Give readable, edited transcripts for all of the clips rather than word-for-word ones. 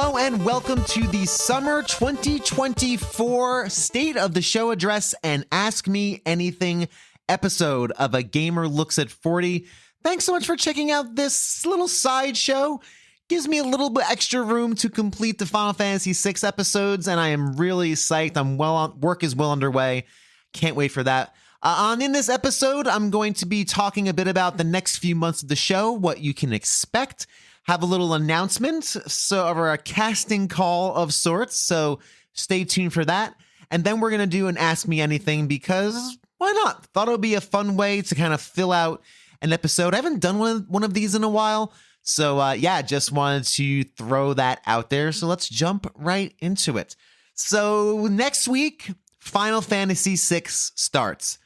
Hello and welcome to the Summer 2024 State of the Show Address and Ask Me Anything episode of A Gamer Looks at 40. Thanks so much for checking out this little sideshow. Gives me a little bit extra room to complete the Final Fantasy VI episodes, and I am really psyched. Work is well underway. Can't wait for that. In this episode, I'm going to be talking a bit about the next few months of the show, what you can expect. Have a little announcement, or a casting call of sorts, so stay tuned for that. And then we're going to do an Ask Me Anything because why not? Thought it would be a fun way to kind of fill out an episode. I haven't done one of these in a while, so just wanted to throw that out there. So let's jump right into it. So next week, Final Fantasy VI starts.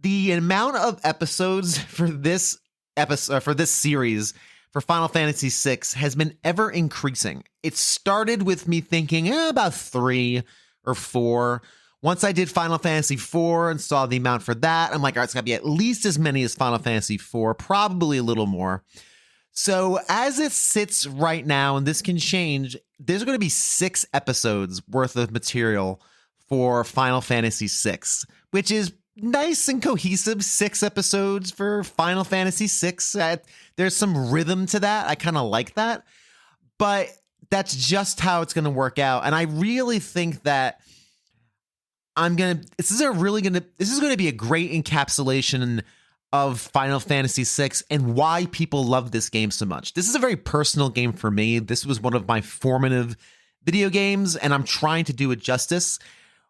The amount of episodes for this series for Final Fantasy VI has been ever increasing. It started with me thinking about 3 or 4. Once I did Final Fantasy IV and saw the amount for that, I'm like, all right, it's got to be at least as many as Final Fantasy IV, probably a little more. So as it sits right now, and this can change, there's going to be 6 episodes worth of material for Final Fantasy VI, which is nice and cohesive. 6 episodes for Final Fantasy VI. There's some rhythm to that. I kind of like that, but that's just how it's going to work out. And I really think that this is going to be a great encapsulation of Final Fantasy VI and why people love this game so much. This is a very personal game for me. This was one of my formative video games, and I'm trying to do it justice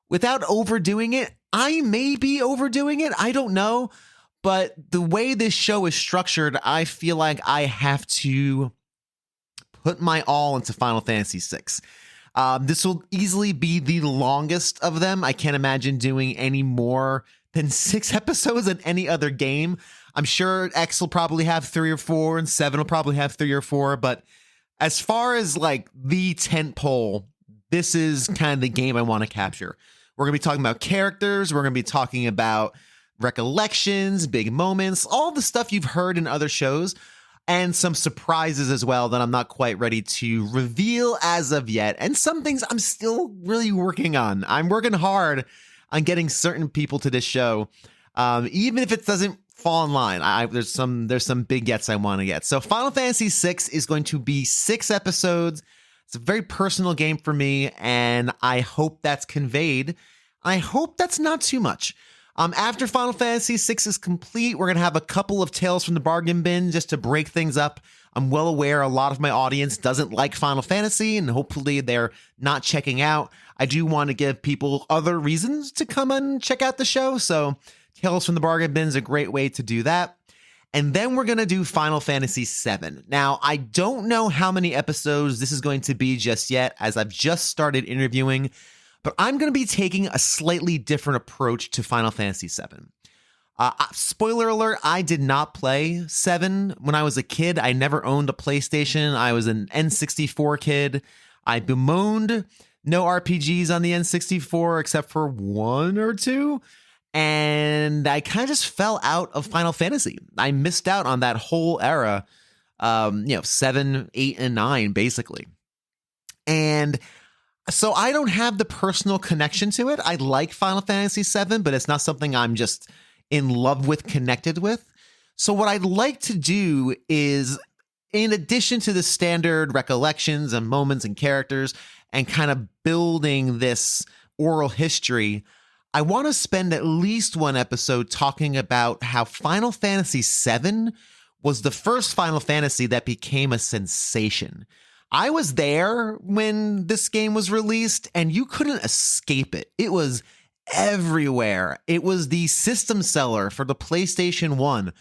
without overdoing it. I may be overdoing it. I don't know. But the way this show is structured, I feel like I have to put my all into Final Fantasy VI. This will easily be the longest of them. I can't imagine doing any more than 6 episodes in any other game. I'm sure X will probably have 3 or 4, and 7 will probably have 3 or 4. But as far as like the tentpole, this is kind of the game I want to capture. We're going to be talking about characters. We're going to be talking about recollections, big moments, all the stuff you've heard in other shows, and some surprises as well that I'm not quite ready to reveal as of yet. And some things I'm still really working on. I'm working hard on getting certain people to this show, even if it doesn't fall in line. There's some big gets I want to get. So Final Fantasy VI is going to be 6 episodes. It's a very personal game for me, and I hope that's conveyed. I hope that's not too much. After Final Fantasy VI is complete, we're going to have a couple of Tales from the Bargain Bin just to break things up. I'm well aware a lot of my audience doesn't like Final Fantasy, and hopefully they're not checking out. I do want to give people other reasons to come and check out the show, so Tales from the Bargain Bin is a great way to do that. And then we're going to do Final Fantasy VII. Now, I don't know how many episodes this is going to be just yet, as I've just started interviewing, but I'm going to be taking a slightly different approach to Final Fantasy VII. Spoiler alert, I did not play 7 when I was a kid. I never owned a PlayStation. I was an N64 kid. I bemoaned no RPGs on the N64 except for 1 or 2. And I kind of just fell out of Final Fantasy. I missed out on that whole era, 7, 8, and 9, basically. And so I don't have the personal connection to it. I like Final Fantasy VII, but it's not something I'm just in love with, connected with. So what I'd like to do is, in addition to the standard recollections and moments and characters and kind of building this oral history, I want to spend at least one episode talking about how Final Fantasy VII was the first Final Fantasy that became a sensation. I was there when this game was released, and you couldn't escape it. It was everywhere. It was the system seller for the PlayStation 1.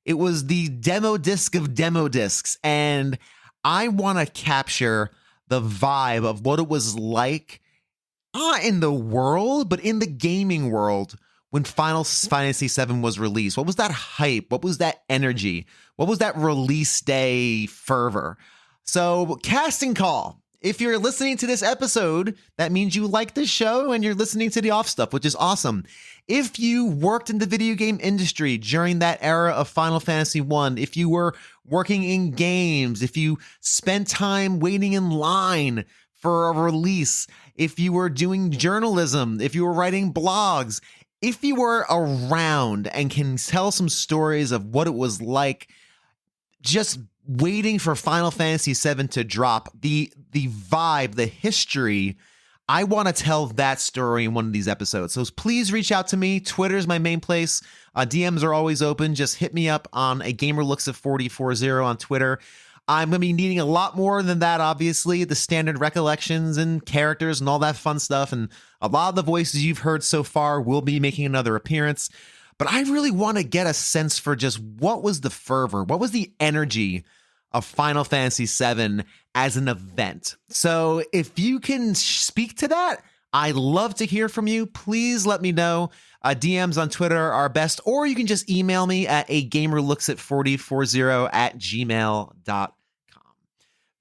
It was the demo disc of demo discs, and I want to capture the vibe of what it was like, not in the world, but in the gaming world when Final Fantasy VII was released. What was that hype? What was that energy? What was that release day fervor? So casting call. If you're listening to this episode, that means you like this show and you're listening to the off stuff, which is awesome. If you worked in the video game industry during that era of Final Fantasy I, if you were working in games, if you spent time waiting in line for a release, if you were doing journalism, if you were writing blogs, if you were around and can tell some stories of what it was like just waiting for Final Fantasy VII to drop, the vibe, the history, I want to tell that story in one of these episodes. So please reach out to me. Twitter's my main place. DMs are always open. Just hit me up on a gamer looks at 4040 on Twitter. I'm going to be needing a lot more than that, obviously, the standard recollections and characters and all that fun stuff. And a lot of the voices you've heard so far will be making another appearance. But I really want to get a sense for just what was the fervor, what was the energy of Final Fantasy VII as an event. So if you can speak to that, I'd love to hear from you. Please let me know. DMs on Twitter are best, or you can just email me at agamerlooks4040@gmail.com.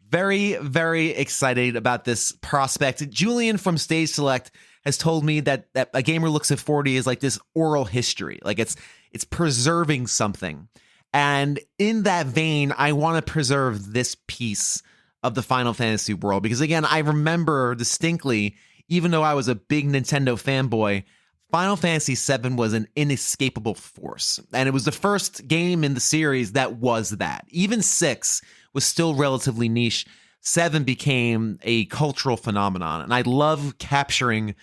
Very, very excited about this prospect. Julian from Stage Select has told me that A Gamer Looks at 40 is like this oral history. Like it's preserving something. And in that vein, I want to preserve this piece of the Final Fantasy world. Because again, I remember distinctly, even though I was a big Nintendo fanboy, Final Fantasy VII was an inescapable force. And it was the first game in the series that was that. Even 6 was still relatively niche. 7 became a cultural phenomenon. And I love capturing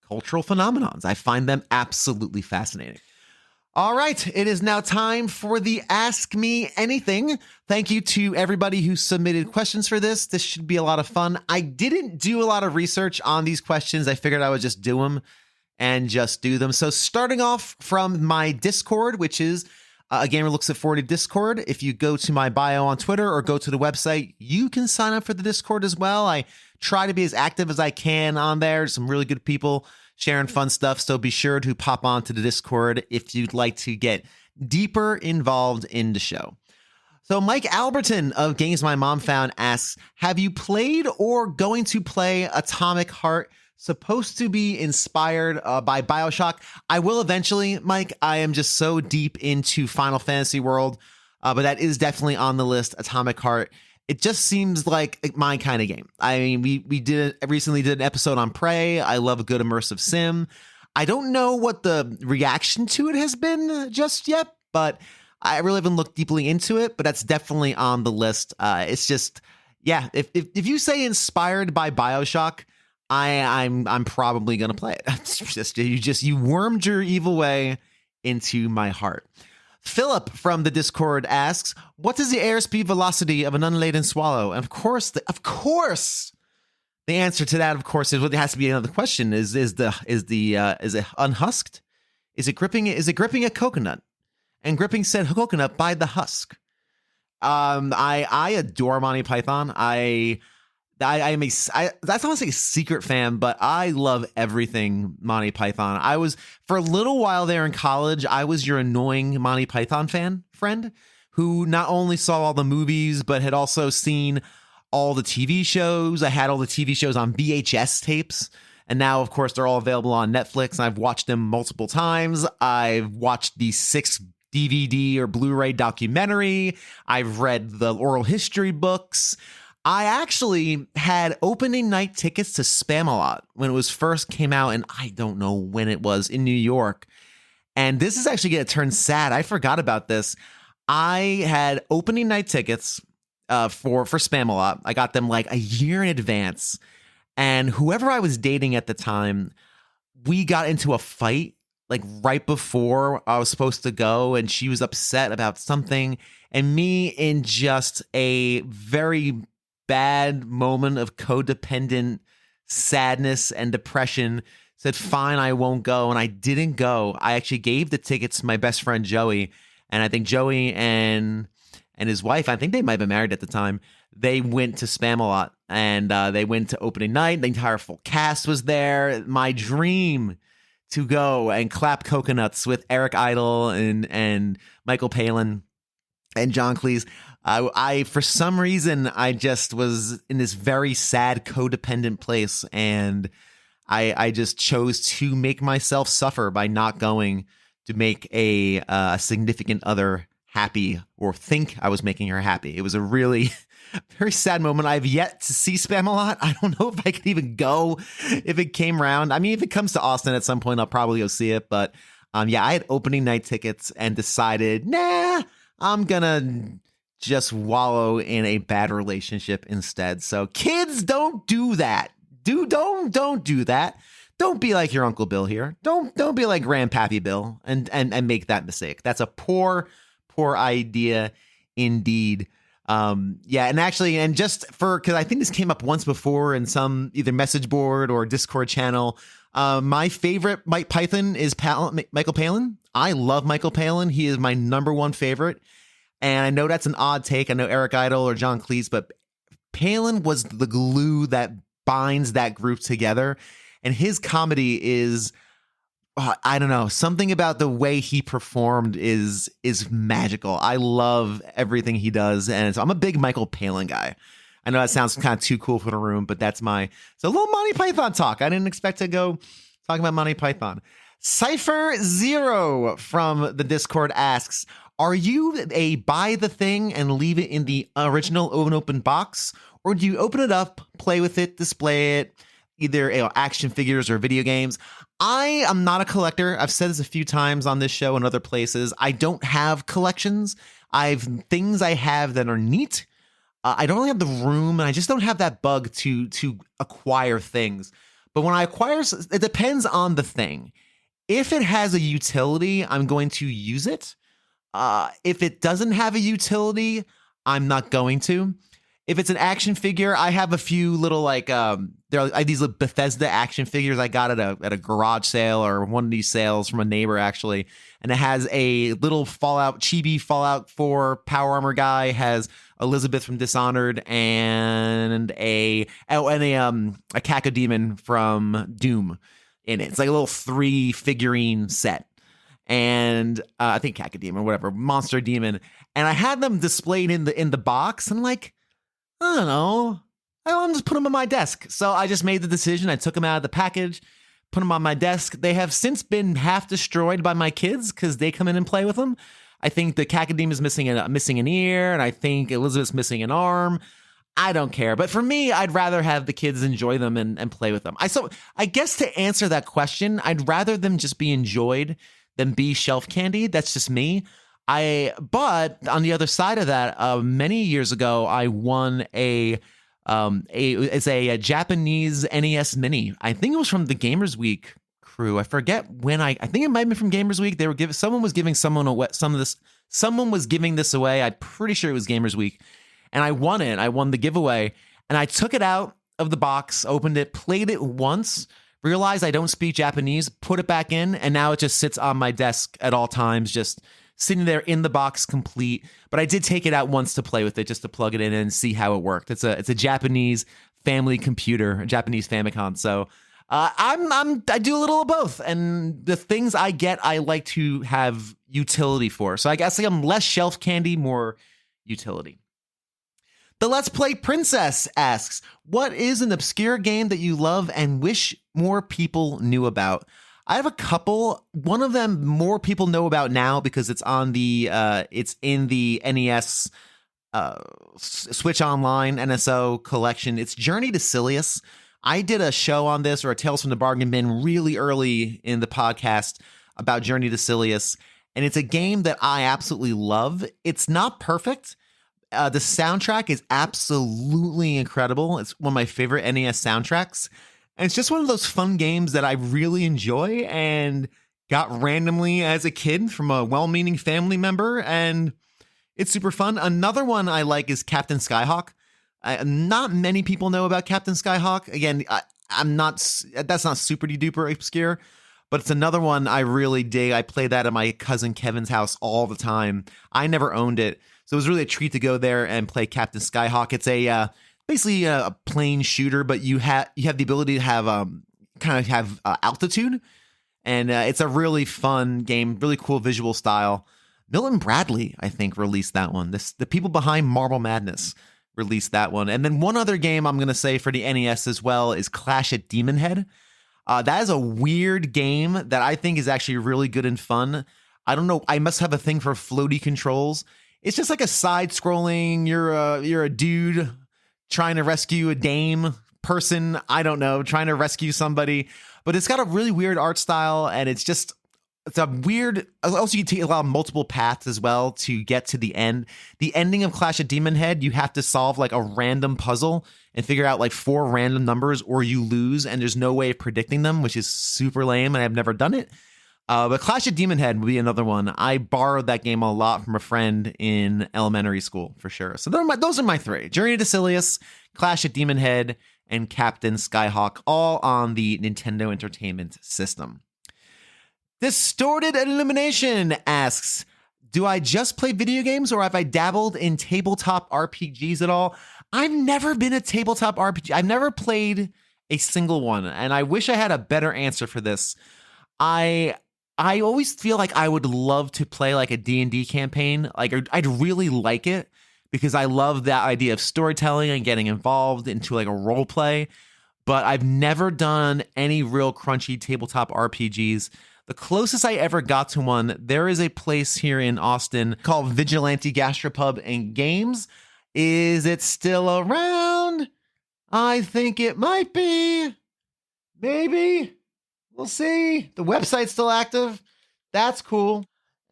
cultural phenomenons. I find them absolutely fascinating. All right, it is now time for the Ask Me Anything. Thank you to everybody who submitted questions for this. This should be a lot of fun. I didn't do a lot of research on these questions. I figured I would just do them and just do them. So starting off from my Discord, which is A Gamer Looks at 40 Discord. If you go to my bio on Twitter or go to the website, you can sign up for the Discord as well. I try to be as active as I can on there. Some really good people sharing fun stuff. So be sure to pop onto the Discord if you'd like to get deeper involved in the show. So Mike Albertin of Games My Mom Found asks, have you played or going to play Atomic Heart? Supposed to be inspired by BioShock. I will eventually, Mike. I am just so deep into Final Fantasy world, but that is definitely on the list, Atomic Heart. It just seems like my kind of game. I mean, we recently did an episode on Prey. I love a good immersive sim. I don't know what the reaction to it has been just yet, but I really haven't looked deeply into it, but that's definitely on the list. It's just, yeah, if you say inspired by BioShock, I'm probably gonna play it. It's just you wormed your evil way into my heart. Phillip from the Discord asks, what is the airspeed velocity of an unladen swallow? And of course, the answer to that, of course, is what has to be another question: is it unhusked? Is it gripping a coconut? And gripping said coconut by the husk. I adore Monty Python. I am that's not a secret fan, but I love everything Monty Python. I was, for a little while there in college, I was your annoying Monty Python friend who not only saw all the movies, but had also seen all the TV shows. I had all the TV shows on VHS tapes. And now, of course, they're all available on Netflix. And I've watched them multiple times. I've watched the 6 DVD or Blu-ray documentary. I've read the oral history books. I actually had opening night tickets to Spamalot when it was first came out, and I don't know when it was, in New York. And this is actually going to turn sad. I forgot about this. I had opening night tickets for Spamalot. I got them like a year in advance. And whoever I was dating at the time, we got into a fight like right before I was supposed to go, and she was upset about something. And me, in just a very bad moment of codependent sadness and depression, said, fine, I won't go. And I didn't go. I actually gave the tickets to my best friend Joey, and I think Joey and his wife, I think they might have been married at the time, they went to Spamalot, and they went to opening night. The entire full cast was there. My dream to go and clap coconuts with Eric Idle and Michael Palin. And John Cleese, I for some reason, I just was in this very sad codependent place, and I just chose to make myself suffer by not going to make a significant other happy, or think I was making her happy. It was a really very sad moment. I've yet to see Spam a lot. I don't know if I could even go if it came around. I mean, if it comes to Austin at some point, I'll probably go see it. But yeah, I had opening night tickets and decided, nah, I'm gonna just wallow in a bad relationship instead. So kids, don't do that. Don't do that. Don't be like your Uncle Bill here. Don't be like Grandpappy Bill and make that mistake. That's a poor idea indeed. Yeah, and actually, and just because I think this came up once before in some either message board or Discord channel, my favorite Mike Python is Michael Palin. I love Michael Palin. He is my number one favorite. And I know that's an odd take. I know Eric Idle or John Cleese, but Palin was the glue that binds that group together. And his comedy is, I don't know, something about the way he performed is magical. I love everything he does. And so I'm a big Michael Palin guy. I know that sounds kind of too cool for the room, but that's so a little Monty Python talk. I didn't expect to go talking about Monty Python. Cipherxzero from the Discord asks, are you a buy the thing and leave it in the original open box? Or do you open it up, play with it, display it, either action figures or video games? I am not a collector. I've said this a few times on this show and other places. I don't have collections. I've things I have that are neat. I don't really have the room, and I just don't have that bug to acquire things. But when I acquire, it depends on the thing. If it has a utility, I'm going to use it. If it doesn't have a utility, I'm not going to. If it's an action figure, I have a few little there are these little Bethesda action figures I got at a garage sale or one of these sales from a neighbor actually, and it has a little chibi Fallout 4 power armor guy, has Elizabeth from Dishonored, and a Cacodemon from Doom in it. It's like a little 3 figurine set. And I think Cacodemon, whatever, Monster Demon. And I had them displayed in the box, and I don't know, I'm just put them on my desk. So I just made the decision. I took them out of the package, put them on my desk. They have since been half destroyed by my kids because they come in and play with them. I think the Cacodemon is missing an ear, and I think Elizabeth's missing an arm. I don't care. But for me, I'd rather have the kids enjoy them and play with them. So I guess to answer that question, I'd rather them just be enjoyed than be shelf candy. That's just me. But on the other side of that, many years ago, I won it's a Japanese NES Mini. I think it was from the Gamers Week crew. I forget when. I think it might have been from Gamers Week. Someone was giving Someone was giving this away. I'm pretty sure it was Gamers Week, and I won it. I won the giveaway, and I took it out of the box, opened it, played it once. Realized I don't speak Japanese, put it back in, and now it just sits on my desk at all times, just sitting there in the box complete. But I did take it out once to play with it, just to plug it in and see how it worked. It's a Japanese family computer, a Japanese Famicom. So I do a little of both, and the things I get, I like to have utility for. So I guess I'm less shelf candy, more utility. The Let's Play Princess asks, what is an obscure game that you love and wish more people knew about? I have a couple. One of them more people know about now because it's on it's in the NES Switch Online NSO collection. It's Journey to Silius. I did a show on this, or a Tales from the Bargain Bin, really early in the podcast about Journey to Silius, and it's a game that I absolutely love. It's not perfect. The soundtrack is absolutely incredible. It's one of my favorite NES soundtracks. And it's just one of those fun games that I really enjoy and got randomly as a kid from a well-meaning family member. And it's super fun. Another one I like is Captain Skyhawk. Not many people know about Captain Skyhawk. Again, that's not super duper obscure, but it's another one I really dig. I play that at my cousin Kevin's house all the time. I never owned it, so it was really a treat to go there and play Captain Skyhawk. It's basically a plane shooter, but you have the ability to have altitude, and it's a really fun game, really cool visual style Milton Bradley, I think, released that one. The people behind Marble Madness released that one. And then one other game I'm going to say for the NES as well is Clash at Demon Head. That is a weird game that I think is actually really good and fun. I don't know. I must have a thing for floaty controls. It's just like a side-scrolling. You're a dude trying to rescue a dame person. I don't know, trying to rescue somebody. But it's got a really weird art style, and it's a weird. Also, you take a lot of multiple paths as well to get to the end. The ending of Clash at Demon Head, you have to solve like a random puzzle and figure out like 4 random numbers, or you lose, and there's no way of predicting them, which is super lame, and I've never done it. But Clash at Demon Head would be another one. I borrowed that game a lot from a friend in elementary school, for sure. So those are my 3. Journey to Silius, Clash at Demon Head, and Captain Skyhawk, all on the Nintendo Entertainment System. Distorted Illumination asks, do I just play video games, or have I dabbled in tabletop RPGs at all? I've never been a tabletop RPG. I've never played a single one, and I wish I had a better answer for this. I always feel like I would love to play like a D&D campaign. Like I'd really like it because I love that idea of storytelling and getting involved into like a role play. But I've never done any real crunchy tabletop RPGs. The closest I ever got to one, there is a place here in Austin called Vigilante Gastropub and Games. Is it still around? I think it might be. Maybe. We'll see. The website's still active. That's cool.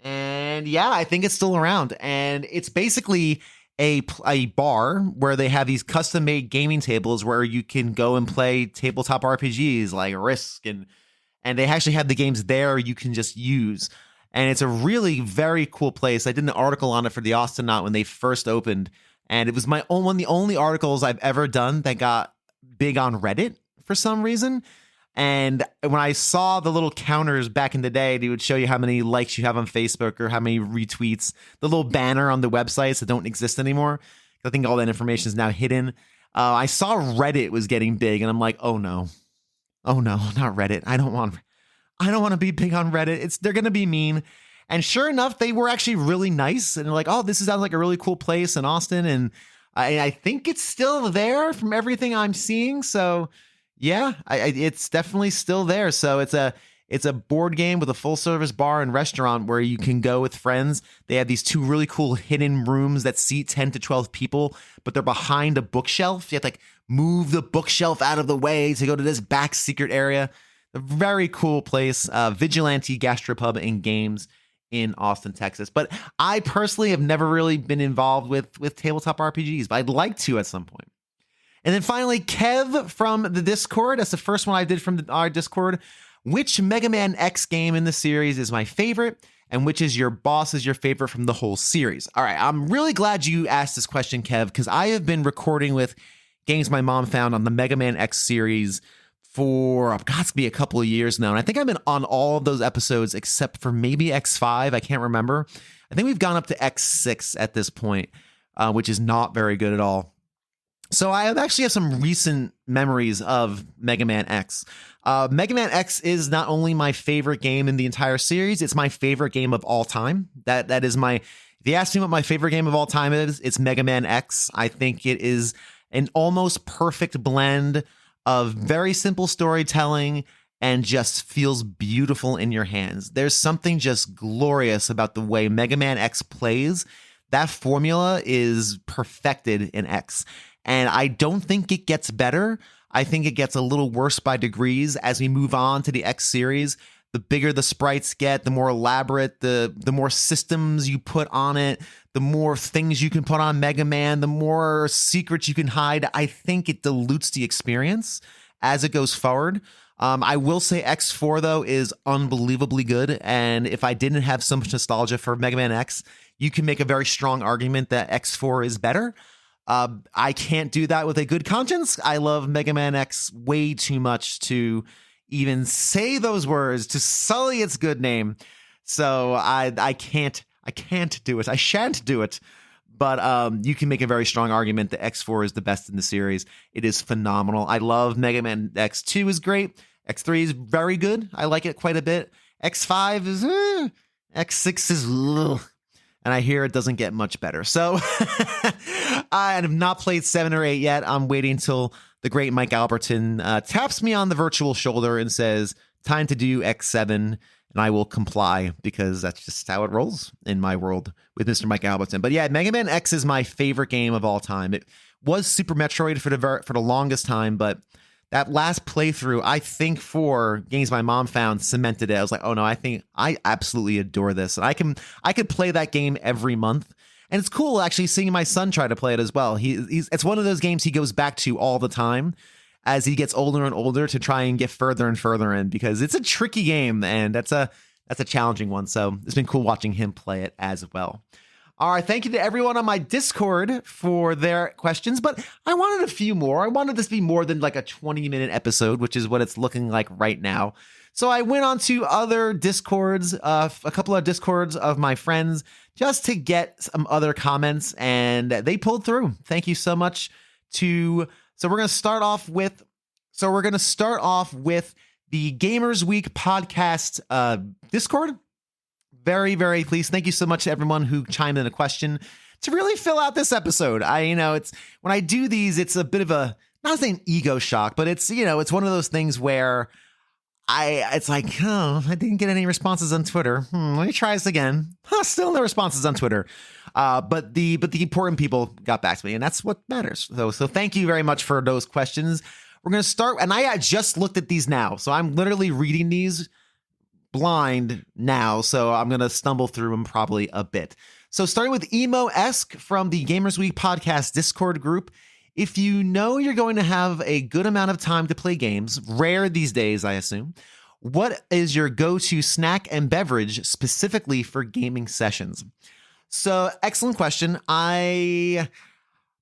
And yeah, I think it's still around. And it's basically a bar where they have these custom-made gaming tables where you can go and play tabletop RPGs like Risk, and they actually have the games there you can just use. And it's a really very cool place. I did an article on it for the Austin when they first opened, and it was one of the only articles I've ever done that got big on Reddit for some reason. And when I saw the little counters back in the day, they would show you how many likes you have on Facebook or how many retweets, the little banner on the websites that don't exist anymore. I think all that information is now hidden. I saw Reddit was getting big, and I'm like, oh no, not Reddit. I don't want to be big on Reddit. They're going to be mean. And sure enough, they were actually really nice. And they're like, oh, this sounds like a really cool place in Austin. And I think it's still there from everything I'm seeing. So yeah, it's definitely still there. So it's a board game with a full service bar and restaurant where you can go with friends. They have these 2 really cool hidden rooms that seat 10 to 12 people, but they're behind a bookshelf. You have to like move the bookshelf out of the way to go to this back secret area. A very cool place. Vigilante Gastropub and Games in Austin, Texas. But I personally have never really been involved with tabletop RPGs, but I'd like to at some point. And then finally, Kev from the Discord. That's the first one I did from our Discord. Which Mega Man X game in the series is my favorite? And which is your favorite from the whole series? All right, I'm really glad you asked this question, Kev, because I have been recording with games my mom found on the Mega Man X series for, got to be a couple of years now. And I think I've been on all of those episodes except for maybe X5. I can't remember. I think we've gone up to X6 at this point, which is not very good at all. So I actually have some recent memories of Mega Man X. Mega Man X is not only my favorite game in the entire series, it's my favorite game of all time. That is my, if you ask me what my favorite game of all time is, it's Mega Man X. I think it is an almost perfect blend of very simple storytelling and just feels beautiful in your hands. There's something just glorious about the way Mega Man X plays. That formula is perfected in X. And I don't think it gets better. I think it gets a little worse by degrees as we move on to the X series. The bigger the sprites get, the more elaborate, the more systems you put on it, the more things you can put on Mega Man, the more secrets you can hide. I think it dilutes the experience as it goes forward. I will say X4, though, is unbelievably good. And if I didn't have so much nostalgia for Mega Man X, you can make a very strong argument that X4 is better. I can't do that with a good conscience. I love Mega Man X way too much to even say those words, to sully its good name. So I can't do it. I shan't do it. But you can make a very strong argument that X4 is the best in the series. It is phenomenal. I love Mega Man X2 is great. X3 is very good. I like it quite a bit. X5 is X6 is ugh. and I hear it doesn't get much better. So I have not played 7 or 8 yet. I'm waiting until the great Mike Albertin taps me on the virtual shoulder and says, time to do X7, and I will comply, because that's just how it rolls in my world with Mr. Mike Albertin. But yeah, Mega Man X is my favorite game of all time. It was Super Metroid for the longest time, but that last playthrough, I think 4 games my mom found cemented it. I was like, oh no, I think I absolutely adore this. And I could play that game every month. And it's cool actually seeing my son try to play it as well. It's one of those games he goes back to all the time as he gets older and older to try and get further and further in, because it's a tricky game, and that's a challenging one. So it's been cool watching him play it as well. All right, thank you to everyone on my Discord for their questions, but I wanted a few more. I wanted this to be more than like a 20-minute episode, which is what it's looking like right now. So I went on to other Discords, a couple of Discords of my friends, just to get some other comments, and they pulled through. Thank you so much so we're going to start off with the Gamers Week podcast Discord. Very, very pleased. Thank you so much to everyone who chimed in a question to really fill out this episode. It's when I do these, it's a bit of a, not saying ego shock, but it's one of those things where it's like, oh, I didn't get any responses on Twitter. Let me try this again. Still no responses on Twitter. But the important people got back to me, and that's what matters. So thank you very much for those questions. We're going to start, and I just looked at these now, so I'm literally reading these blind now, so I'm going to stumble through them probably a bit. So starting with EMOesque from the Gamers Week podcast Discord group. If you know you're going to have a good amount of time to play games, rare these days, I assume, what is your go-to snack and beverage specifically for gaming sessions? So excellent question. This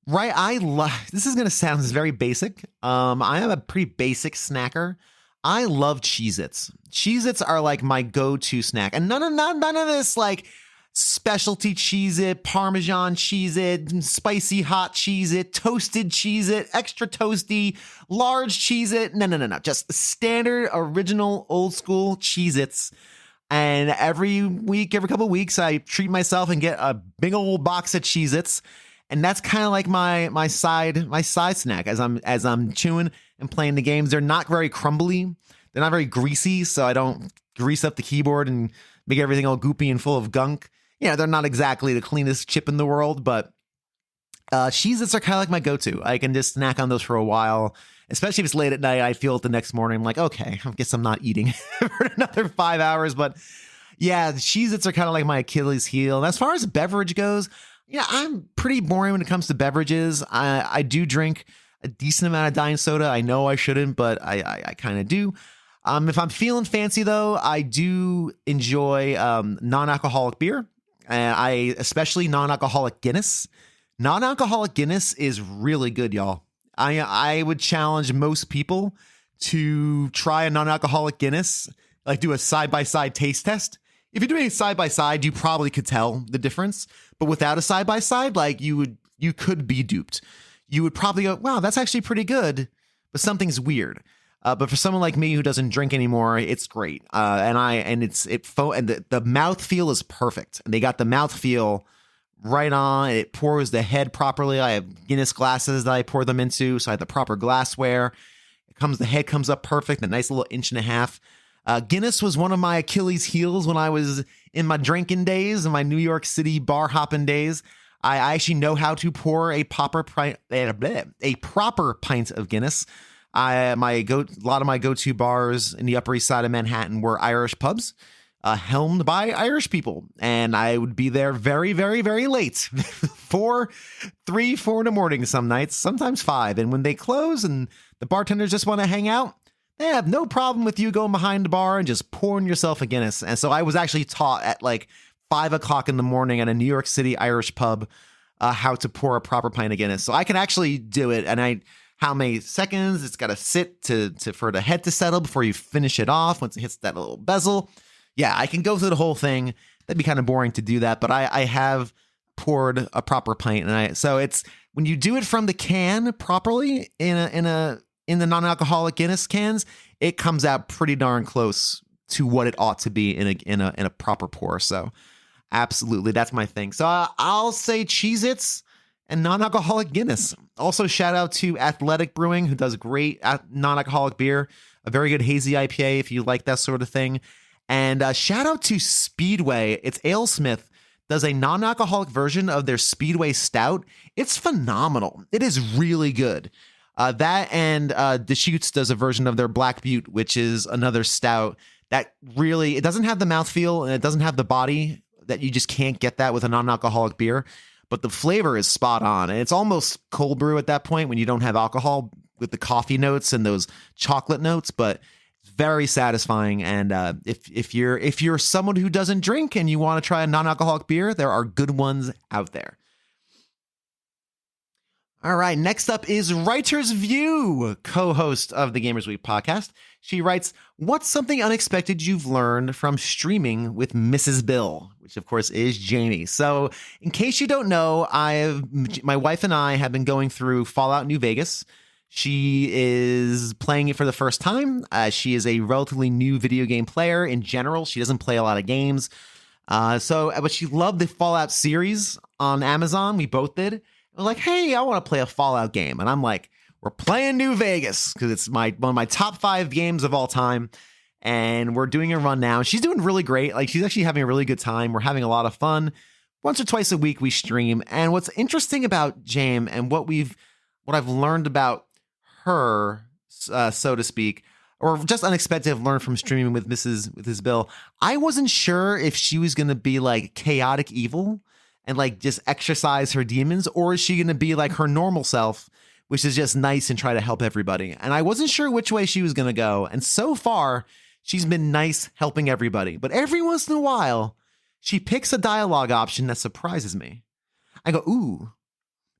is going to sound very basic. I am a pretty basic snacker. I love Cheez-Its. Cheez-Its are like my go-to snack. And none of this like specialty Cheez-It, Parmesan Cheez-It, spicy hot Cheez-It, toasted Cheez-It, extra toasty, large Cheez-It. No. Just standard, original, old school Cheez-Its. And every couple of weeks, I treat myself and get a big old box of Cheez-Its. And that's kind of like my side snack as I'm chewing and playing the games. They're not very crumbly. They're not very greasy, so I don't grease up the keyboard and make everything all goopy and full of gunk. They're not exactly the cleanest chip in the world, but Cheez-Its are kind of like my go-to. I can just snack on those for a while, especially if it's late at night. I feel it the next morning. I'm like, okay, I guess I'm not eating for another 5 hours. But yeah, Cheez-Its are kind of like my Achilles heel. And as far as beverage goes, I'm pretty boring when it comes to beverages. I do drink a decent amount of Diet Soda. I know I shouldn't, but I kind of do. If I'm feeling fancy, though, I do enjoy non-alcoholic beer. I especially non-alcoholic Guinness. Non-alcoholic Guinness is really good, y'all. I would challenge most people to try a non-alcoholic Guinness, like do a side-by-side taste test. If you're doing it side-by-side, you probably could tell the difference. But without a side-by-side, like you could be duped. You would probably go, wow, that's actually pretty good, but something's weird. But for someone like me who doesn't drink anymore, it's great. And the mouthfeel is perfect. And they got the mouthfeel right on. It pours the head properly. I have Guinness glasses that I pour them into, so I have the proper glassware. The head comes up perfect, a nice little 1.5 inch. Guinness was one of my Achilles heels when I was in my drinking days, in my New York City bar hopping days. I actually know how to pour a proper pint of Guinness. A lot of my go-to bars in the Upper East Side of Manhattan were Irish pubs, helmed by Irish people, and I would be there very, very, very late, 4 in the morning some nights, sometimes 5. And when they close and the bartenders just want to hang out, they have no problem with you going behind the bar and just pouring yourself a Guinness. And so I was actually taught at like 5 o'clock in the morning at a New York City Irish pub how to pour a proper pint of Guinness. So I can actually do it, and how many seconds it's got to sit for the head to settle before you finish it off once it hits that little bezel. Yeah, I can go through the whole thing. That'd be kind of boring to do that, but I have poured a proper pint, and so it's when you do it from the can properly in the non-alcoholic Guinness cans, it comes out pretty darn close to what it ought to be in a proper pour. So Absolutely. That's my thing. So I'll say Cheez-Its and non-alcoholic Guinness. Also, shout out to Athletic Brewing, who does great non-alcoholic beer, a very good hazy IPA if you like that sort of thing. And shout out to Speedway. It's AleSmith does a non-alcoholic version of their Speedway Stout. It's phenomenal. It is really good. That and Deschutes does a version of their Black Butte, which is another stout that really, it doesn't have the mouthfeel and it doesn't have the body that you just can't get that with a non-alcoholic beer, but the flavor is spot on. And it's almost cold brew at that point when you don't have alcohol with the coffee notes and those chocolate notes, but it's very satisfying. And if you're someone who doesn't drink and you want to try a non-alcoholic beer, there are good ones out there. All right, next up is Writer's View, co-host of the Gamers Week podcast. She writes, "What's something unexpected you've learned from streaming with Mrs. Bill?" Which, of course, is Jamie. So, in case you don't know, my wife and I have been going through Fallout New Vegas. She is playing it for the first time. She is a relatively new video game player in general. She doesn't play a lot of games. But she loved the Fallout series on Amazon. We both did. We're like, hey, I want to play a Fallout game. And I'm like, we're playing New Vegas because it's one of my top 5 games of all time. And we're doing a run now. And she's doing really great. Like, she's actually having a really good time. We're having a lot of fun. Once or twice a week we stream. And what's interesting about Jam and what I've learned about her, so to speak, or just unexpected I've learned from streaming with Mrs. Bill, I wasn't sure if she was going to be like chaotic evil and like just exercise her demons, or is she going to be like her normal self, which is just nice and try to help everybody? And I wasn't sure which way she was going to go. And so far, she's been nice helping everybody. But every once in a while, she picks a dialogue option that surprises me. I go, ooh,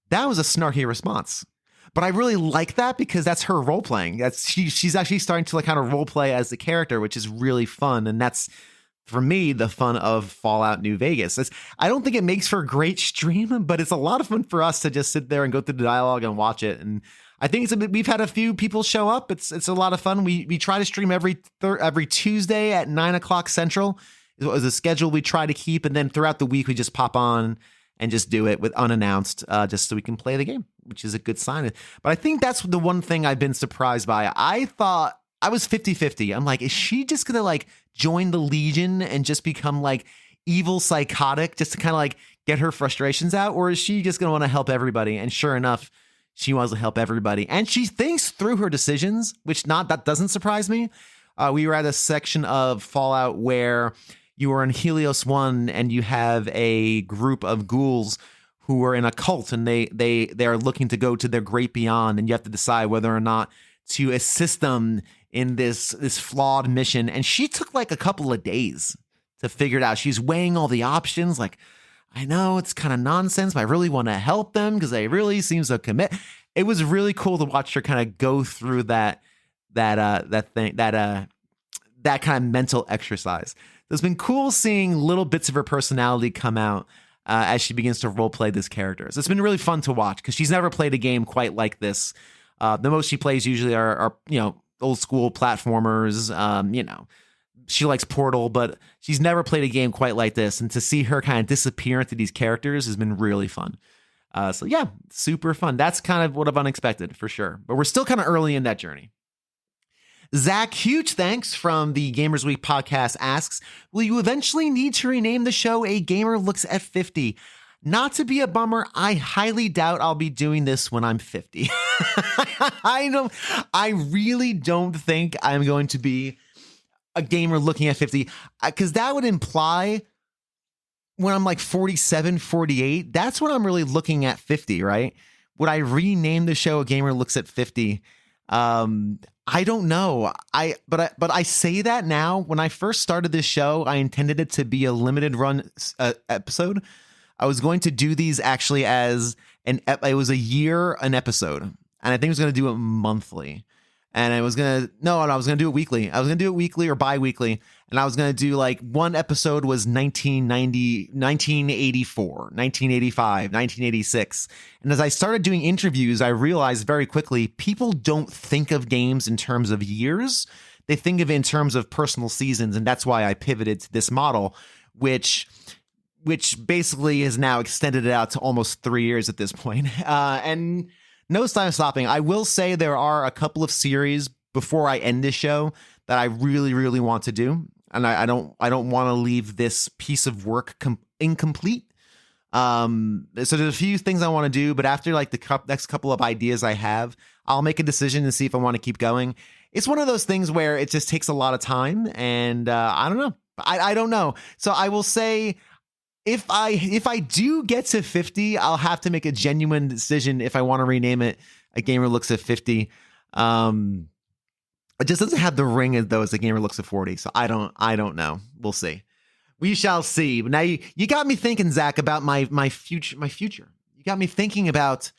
that was a snarky response. But I really like that because that's her role playing. She's actually starting to like kind of role play as the character, which is really fun. And that's, for me, the fun of Fallout New Vegas. I don't think it makes for a great stream, but it's a lot of fun for us to just sit there and go through the dialogue and watch it. And I think we've had a few people show up. It's a lot of fun. We try to stream every Tuesday at 9:00 Central. It was a schedule we try to keep. And then throughout the week, we just pop on and just do it with unannounced, just so we can play the game, which is a good sign. But I think that's the one thing I've been surprised by. I thought I was 50-50. I'm like, is she just going to like join the Legion and just become like evil psychotic just to kind of like get her frustrations out? Or is she just going to want to help everybody? And sure enough, she wants to help everybody. And she thinks through her decisions, that doesn't surprise me. We were at a section of Fallout where you are in Helios 1 and you have a group of ghouls who are in a cult and they are looking to go to their great beyond, and you have to decide whether or not to assist them in this flawed mission. And she took like a couple of days to figure it out. She's weighing all the options. Like, I know it's kind of nonsense, but I really want to help them because they really seem so commit. It was really cool to watch her kind of go through that kind of mental exercise. It's been cool seeing little bits of her personality come out as she begins to role play this character. So it's been really fun to watch because she's never played a game quite like this. The most she plays usually are old school platformers. She likes Portal, but she's never played a game quite like this. And to see her kind of disappear into these characters has been really fun. So yeah, super fun. That's kind of what I've unexpected for sure. But we're still kind of early in that journey. Zach Hugethanks from the Gamers Week podcast asks, will you eventually need to rename the show A Gamer Looks at 50? Not to be a bummer, I highly doubt I'll be doing this when I'm 50. I really don't think I'm going to be a gamer looking at 50, because that would imply when I'm like 47, 48, that's when I'm really looking at 50, right? Would I rename the show A Gamer Looks at 50? I don't know. But I say that now. When I first started this show, I intended it to be a limited run episode. I was going to do these actually as it was a year an episode, and I think I was going to do it monthly. And I was going to do it weekly. I was going to do it weekly or bi-weekly. And I was going to do like one episode was 1990, 1984, 1985, 1986. And as I started doing interviews, I realized very quickly, people don't think of games in terms of years. They think of it in terms of personal seasons. And that's why I pivoted to this model, which which basically has now extended it out to almost 3 years at this point. And no time stopping. I will say there are a couple of series before I end this show that I really, really want to do. And I don't want to leave this piece of work incomplete. So there's a few things I want to do, but after like the next couple of ideas I have, I'll make a decision to see if I want to keep going. It's one of those things where it just takes a lot of time, and I don't know. I don't know. So I will say, if I do get to 50, I'll have to make a genuine decision if I want to rename it A Gamer Looks at 50. It just doesn't have the ring as though it's A Gamer Looks at 40. So I don't know. We'll see. We shall see. But now you got me thinking, Zach, about my future. You got me thinking about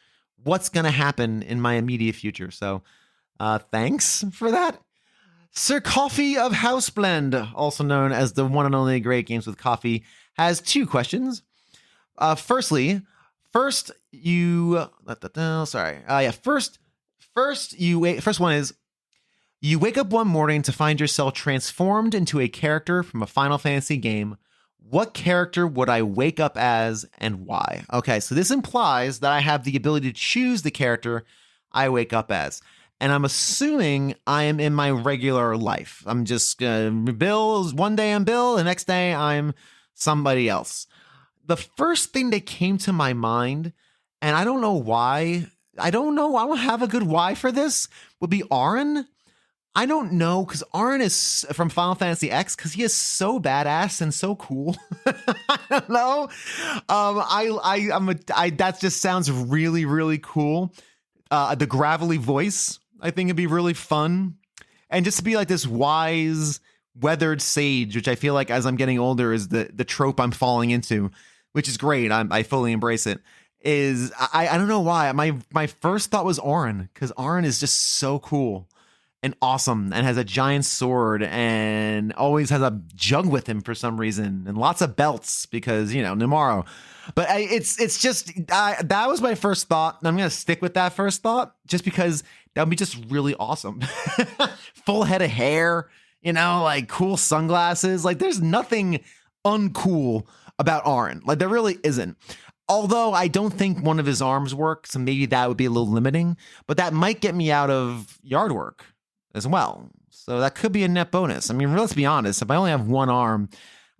what's going to happen in my immediate future. So thanks for that. Sir Coffee of Houseblend, also known as the one and only Great Games with Coffee, has 2 questions. First one is, you wake up one morning to find yourself transformed into a character from a Final Fantasy game. What character would I wake up as and why? Okay, so this implies that I have the ability to choose the character I wake up as. And I'm assuming I am in my regular life. I'm just Bill. One day I'm Bill, the next day I'm somebody else. The first thing that came to my mind, and I don't know why, I don't have a good why for this, would be Auron. I don't know, because Auron is from Final Fantasy X, because he is so badass and so cool. I don't know. That just sounds really, really cool. The gravelly voice, I think it'd be really fun. And just to be like this wise, weathered sage, which I feel like as I'm getting older is the trope I'm falling into, which is great. I fully embrace it. I don't know why. My first thought was Auron, because Auron is just so cool and awesome and has a giant sword and always has a jug with him for some reason and lots of belts because, Nemaro. But it's just that was my first thought. And I'm going to stick with that first thought just because that would be just really awesome. Full head of hair, like cool sunglasses. Like there's nothing uncool about Auron. Like there really isn't. Although I don't think one of his arms works, so maybe that would be a little limiting. But that might get me out of yard work as well. So that could be a net bonus. I mean, let's be honest. If I only have one arm,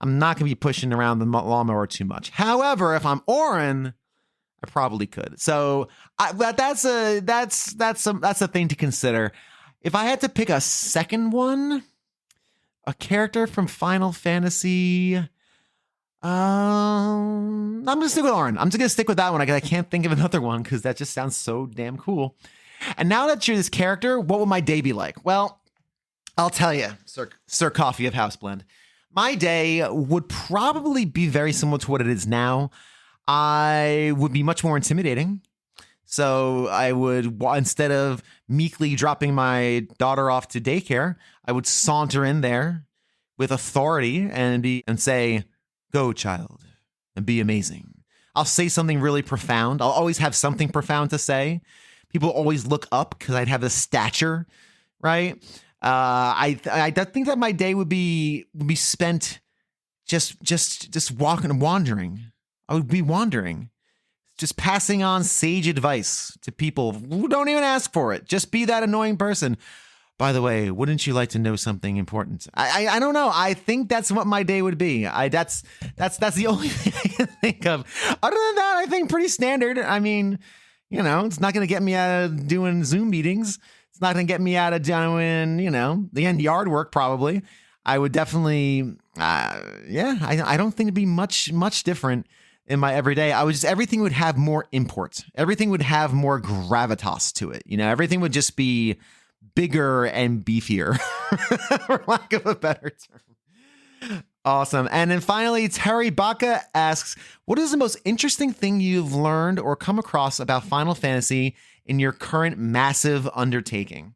I'm not going to be pushing around the lawnmower too much. However, if I'm Auron, I probably could. So that's a thing to consider. If I had to pick a second one, a character from Final Fantasy, I'm going to stick with Auron. I'm just going to stick with that one. I can't think of another one because that just sounds so damn cool. And now that you're this character, what will my day be like? Well, I'll tell you, Sir Coffee of Houseblend. My day would probably be very similar to what it is now. I would be much more intimidating. So I would, instead of meekly dropping my daughter off to daycare, I would saunter in there with authority and say, "Go, child, and be amazing." I'll say something really profound. I'll always have something profound to say. People always look up because I'd have the stature, right? I think that my day would be spent just walking and wandering. I would be wandering, just passing on sage advice to people who don't even ask for it. Just be that annoying person. By the way, wouldn't you like to know something important? I don't know. I think that's what my day would be. That's the only thing I can think of. Other than that, I think pretty standard. I mean, it's not going to get me out of doing Zoom meetings. It's not going to get me out of doing, the end yard work probably. I would definitely, I don't think it'd be much different in my everyday. Everything would have more import. Everything would have more gravitas to it. Everything would just be bigger and beefier, for lack of a better term. Awesome. And then finally, terrybacca asks, what is the most interesting thing you've learned or come across about Final Fantasy in your current massive undertaking?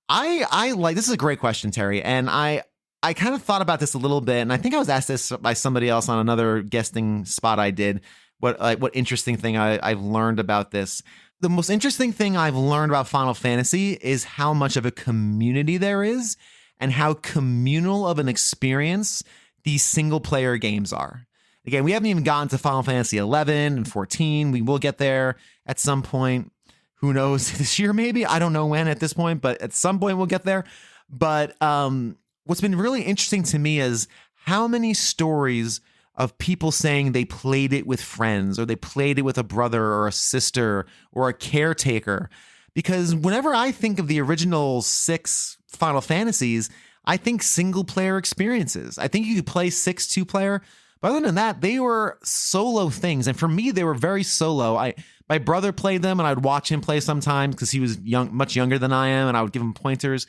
I like, this is a great question, Terry. And I kind of thought about this a little bit, and I think I was asked this by somebody else on another guesting spot I did. What interesting thing I've learned about this. The most interesting thing I've learned about Final Fantasy is how much of a community there is and how communal of an experience these single player games are. Again, we haven't even gotten to Final Fantasy 11 and 14. We will get there at some point. Who knows, this year maybe? I don't know when at this point, but at some point we'll get there. But what's been really interesting to me is how many stories of people saying they played it with friends or they played it with a brother or a sister or a caretaker. Because whenever I think of the original 6 Final Fantasies, I think single player experiences. I think you could play 6 2-player, but other than that, they were solo things. And for me, they were very solo. My brother played them and I'd watch him play sometimes because he was much younger than I am, and I would give him pointers.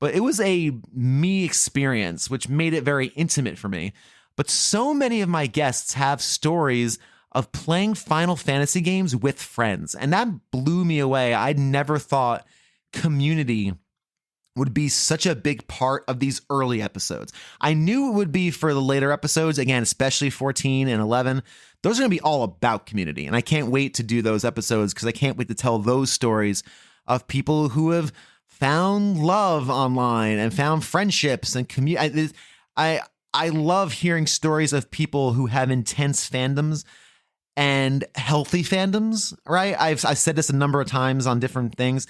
But it was a me experience, which made it very intimate for me. But so many of my guests have stories of playing Final Fantasy games with friends, and that blew me away. I'd never thought community would be such a big part of these early episodes. I knew it would be for the later episodes, again, especially 14 and 11. Those are going to be all about community, and I can't wait to do those episodes because I can't wait to tell those stories of people who have found love online and found friendships and community. I love hearing stories of people who have intense fandoms and healthy fandoms, right? I've said this a number of times on different things.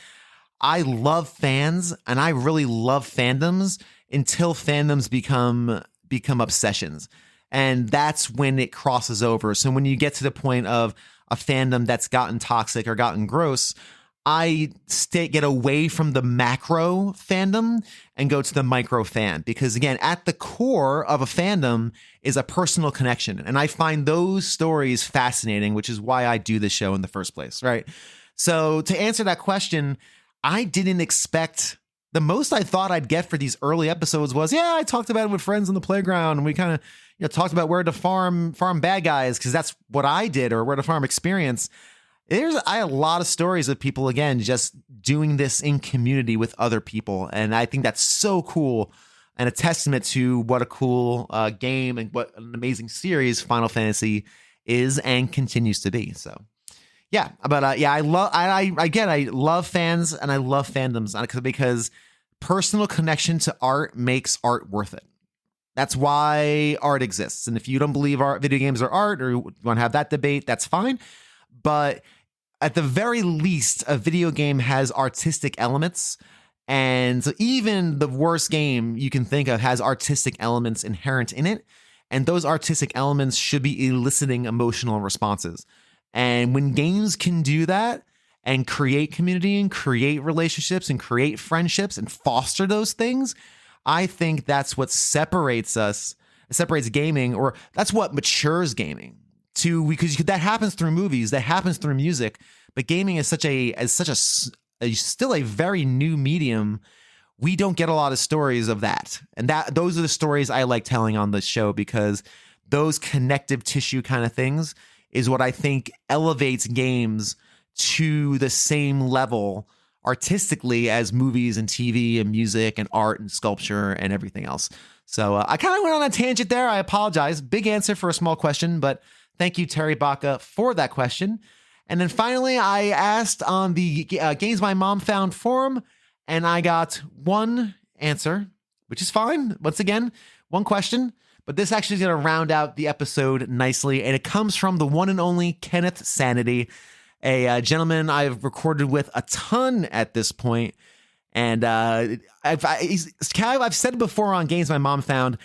I love fans and I really love fandoms until fandoms become obsessions. And that's when it crosses over. So when you get to the point of a fandom that's gotten toxic or gotten gross, I get away from the macro fandom and go to the micro fan, because again, at the core of a fandom is a personal connection. And I find those stories fascinating, which is why I do this show in the first place, right? So to answer that question, I didn't expect, the most I thought I'd get for these early episodes was, yeah, I talked about it with friends on the playground and we kind of talked about where to farm bad guys, because that's what I did, or where to farm experience. I had a lot of stories of people, again, just doing this in community with other people. And I think that's so cool and a testament to what a cool game and what an amazing series Final Fantasy is and continues to be. So, yeah. But I love fans and I love fandoms because personal connection to art makes art worth it. That's why art exists. And if you don't believe video games are art, or you want to have that debate, that's fine. But at the very least, a video game has artistic elements. And so even the worst game you can think of has artistic elements inherent in it. And those artistic elements should be eliciting emotional responses. And when games can do that and create community and create relationships and create friendships and foster those things, I think that's what separates gaming, or that's what matures gaming. Because that happens through movies, that happens through music, but gaming is still a very new medium. We don't get a lot of stories of that, and those are the stories I like telling on this show, because those connective tissue kind of things is what I think elevates games to the same level artistically as movies and TV and music and art and sculpture and everything else. So I kind of went on a tangent there. I apologize. Big answer for a small question, but thank you, terrybacca, for that question. And then finally, I asked on the Games My Mom Found forum, and I got one answer, which is fine. Once again, one question, but this actually is going to round out the episode nicely. And it comes from the one and only Kenneth Sanity, a gentleman I've recorded with a ton at this point. And I've said it before on Games My Mom Found,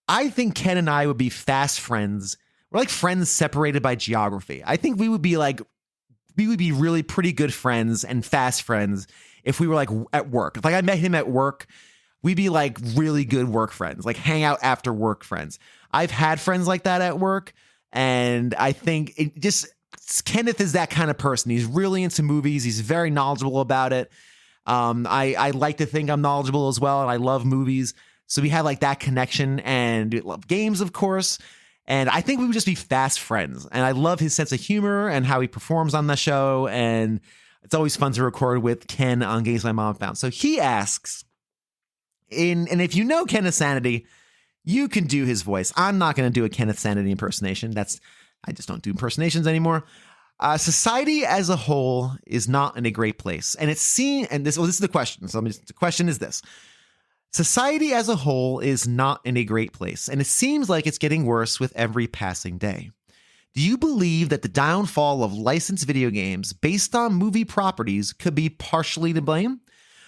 I think Ken and I would be fast friends. We're like friends separated by geography. I think we would be really pretty good friends and fast friends if we were like at work. If like I met him at work, we'd be like really good work friends, like hang out after work friends. I've had friends like that at work, and I think Kenneth is that kind of person. He's really into movies. He's very knowledgeable about it. I like to think I'm knowledgeable as well, and I love movies. So we had like that connection, and we love games, of course. And I think we would just be fast friends. And I love his sense of humor and how he performs on the show. And it's always fun to record with Ken on Games My Mom Found. So he asks, and if you know Kenneth Sanity, you can do his voice. I'm not going to do a Kenneth Sanity impersonation. I just don't do impersonations anymore. Society as a whole is not in a great place. And this is the question. So the question is this. Society as a whole is not in a great place, and it seems like it's getting worse with every passing day. Do you believe that the downfall of licensed video games based on movie properties could be partially to blame?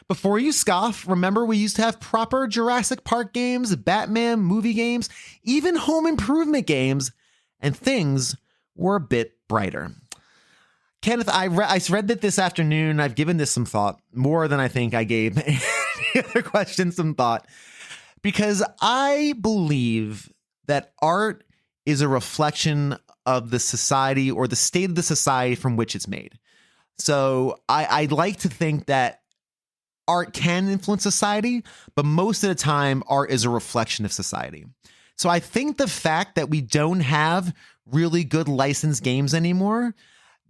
Before you scoff, remember we used to have proper Jurassic Park games, Batman movie games, even home improvement games, and things were a bit brighter. Kenneth, I read that this afternoon. I've given this some thought, more than I think I gave the other question some thought, because I believe that art is a reflection of the society or the state of the society from which it's made. So I'd like to think that art can influence society, but most of the time, art is a reflection of society. So I think the fact that we don't have really good licensed games anymore,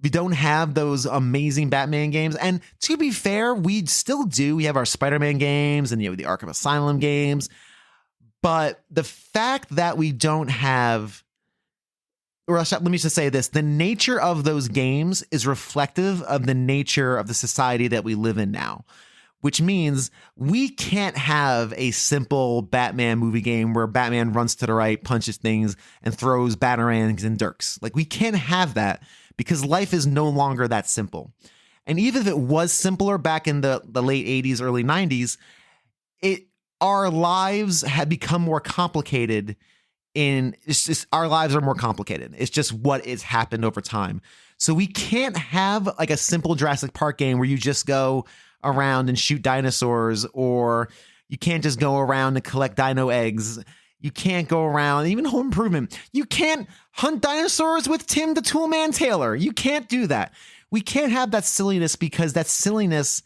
we don't have those amazing Batman games. And to be fair, we still do. We have our Spider-Man games and the Arkham Asylum games. But the fact that we don't have, or let me just say this, the nature of those games is reflective of the nature of the society that we live in now. Which means we can't have a simple Batman movie game where Batman runs to the right, punches things, and throws batarangs and dirks. Like, we can't have that because life is no longer that simple. And even if it was simpler back in the late 80s, early 90s, our lives had become more complicated. Our lives are more complicated. It's just what has happened over time. So we can't have like a simple Jurassic Park game where you just go around and shoot dinosaurs, or you can't just go around and collect dino eggs. You can't go around, even home improvement. You can't hunt dinosaurs with Tim the Toolman Taylor. You can't do that. We can't have that silliness because that silliness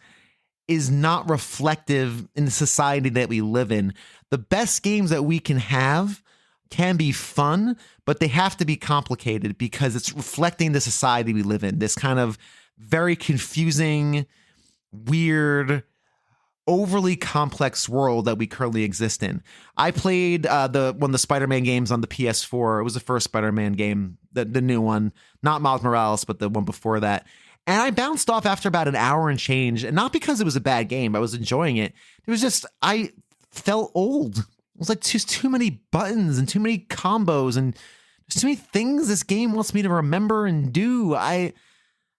is not reflective in the society that we live in. The best games that we can have can be fun, but they have to be complicated because it's reflecting the society we live in. This kind of very confusing, weird, overly complex world that we currently exist in. I played one of the Spider-Man games on the PS4. It was the first Spider-Man game, the new one, not Miles Morales, but the one before that. And I bounced off after about an hour and change, and not because it was a bad game. I was enjoying it. It was just, I felt old. It was like just too many buttons and too many combos and there's too many things this game wants me to remember and do. And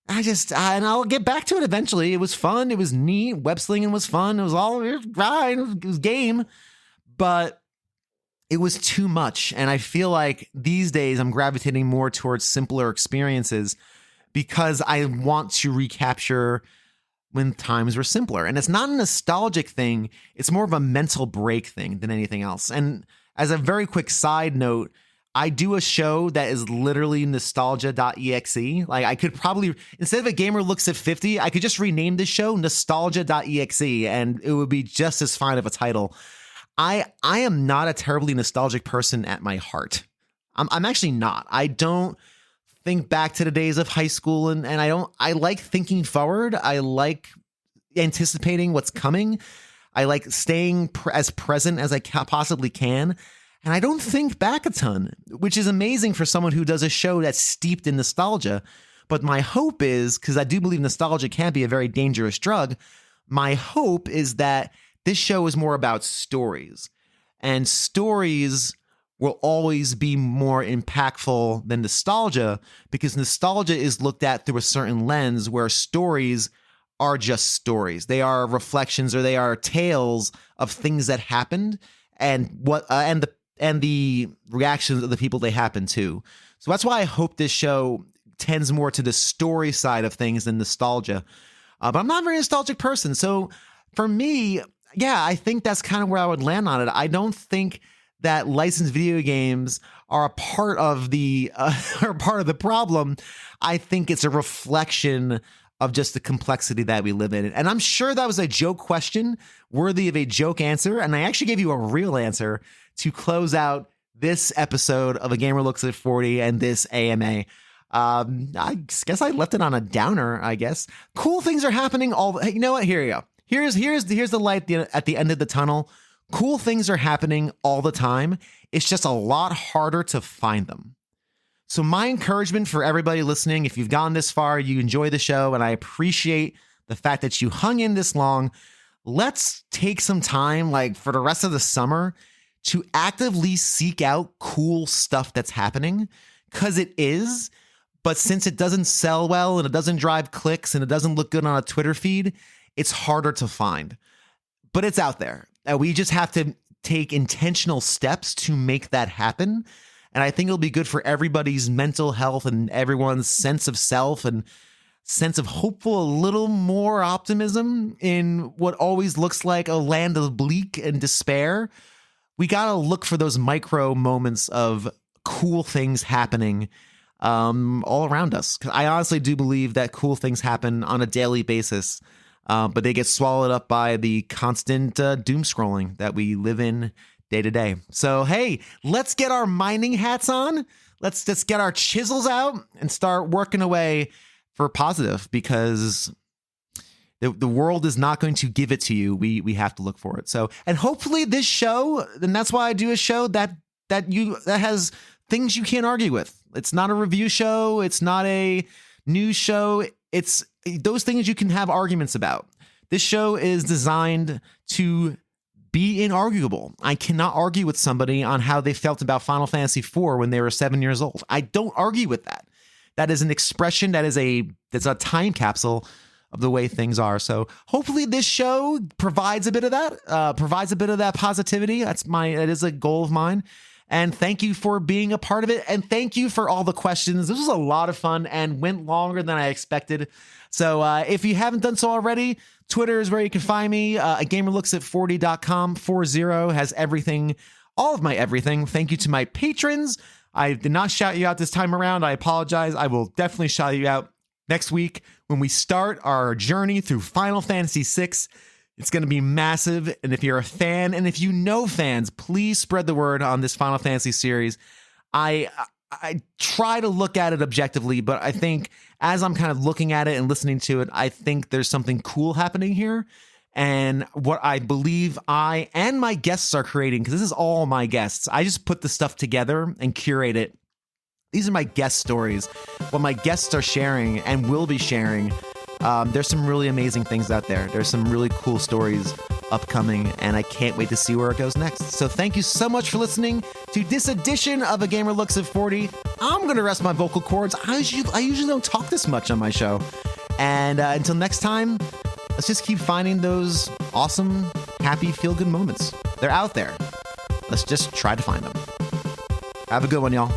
I'll get back to it eventually. It was fun. It was neat. Web slinging was fun. It was game, but it was too much. And I feel like these days I'm gravitating more towards simpler experiences because I want to recapture when times were simpler. And it's not a nostalgic thing. It's more of a mental break thing than anything else. And as a very quick side note, I do a show that is literally nostalgia.exe. Like, I could probably, instead of A Gamer Looks at 50, I could just rename this show nostalgia.exe and it would be just as fine of a title. I am not a terribly nostalgic person at my heart. I'm actually not. I don't think back to the days of high school and I like thinking forward. I like anticipating what's coming. I like staying as present as I possibly can. And I don't think back a ton, which is amazing for someone who does a show that's steeped in nostalgia. But my hope is, because I do believe nostalgia can be a very dangerous drug, my hope is that this show is more about stories. And stories will always be more impactful than nostalgia, because nostalgia is looked at through a certain lens, where stories are just stories. They are reflections, or they are tales of things that happened and the reactions of the people they happen to. So that's why I hope this show tends more to the story side of things than nostalgia. But I'm not a very nostalgic person. So for me, yeah, I think that's kind of where I would land on it. I don't think that licensed video games are a part of the problem. I think it's a reflection of just the complexity that we live in. And I'm sure that was a joke question worthy of a joke answer. And I actually gave you a real answer to close out this episode of A Gamer Looks at 40 and this AMA. I guess I left it on a downer, I guess. Cool things are happening you know what? Here you go. Here's the light at the end of the tunnel. Cool things are happening all the time. It's just a lot harder to find them. So my encouragement for everybody listening, if you've gone this far, you enjoy the show, and I appreciate the fact that you hung in this long, let's take some time, like for the rest of the summer, to actively seek out cool stuff that's happening, because it is. But since it doesn't sell well and it doesn't drive clicks and it doesn't look good on a Twitter feed, it's harder to find. But it's out there. We just have to take intentional steps to make that happen. And I think it'll be good for everybody's mental health and everyone's sense of self and sense of hopeful, a little more optimism in what always looks like a land of bleak and despair. We got to look for those micro moments of cool things happening all around us. 'Cause I honestly do believe that cool things happen on a daily basis, but they get swallowed up by the constant doom scrolling that we live in day to day. So, hey, let's get our mining hats on. Let's just get our chisels out and start working away for positive, because the world is not going to give it to you. We have to look for it. So, and hopefully this show, and that's why I do a show that has things you can't argue with. It's not a review show. It's not a news show. It's those things you can have arguments about. This show is designed to be inarguable. I cannot argue with somebody on how they felt about Final Fantasy IV when they were 7 years old. I don't argue with that. That is an expression. That's a time capsule of the way things are. So hopefully this show provides a bit of that, positivity. That is a goal of mine. And thank you for being a part of it. And thank you for all the questions. This was a lot of fun and went longer than I expected. So if you haven't done so already, Twitter is where you can find me. agamerlooksat40.com. 40 has everything, all of my everything. Thank you to my patrons. I did not shout you out this time around. I apologize. I will definitely shout you out next week when we start our journey through Final Fantasy VI. It's going to be massive. And if you're a fan, and if you know fans, please spread the word on this Final Fantasy series. I try to look at it objectively, but I think as I'm kind of looking at it and listening to it, I think there's something cool happening here. And what I believe I and my guests are creating, because this is all my guests. I just put the stuff together and curate it. These are my guest stories. What my guests are sharing and will be sharing. There's some really amazing things out there. There's some really cool stories upcoming, and I can't wait to see where it goes next. So thank you so much for listening to this edition of A Gamer Looks at 40. I'm going to rest my vocal cords. I usually don't talk this much on my show. And until next time, let's just keep finding those awesome, happy, feel-good moments. They're out there. Let's just try to find them. Have a good one, y'all.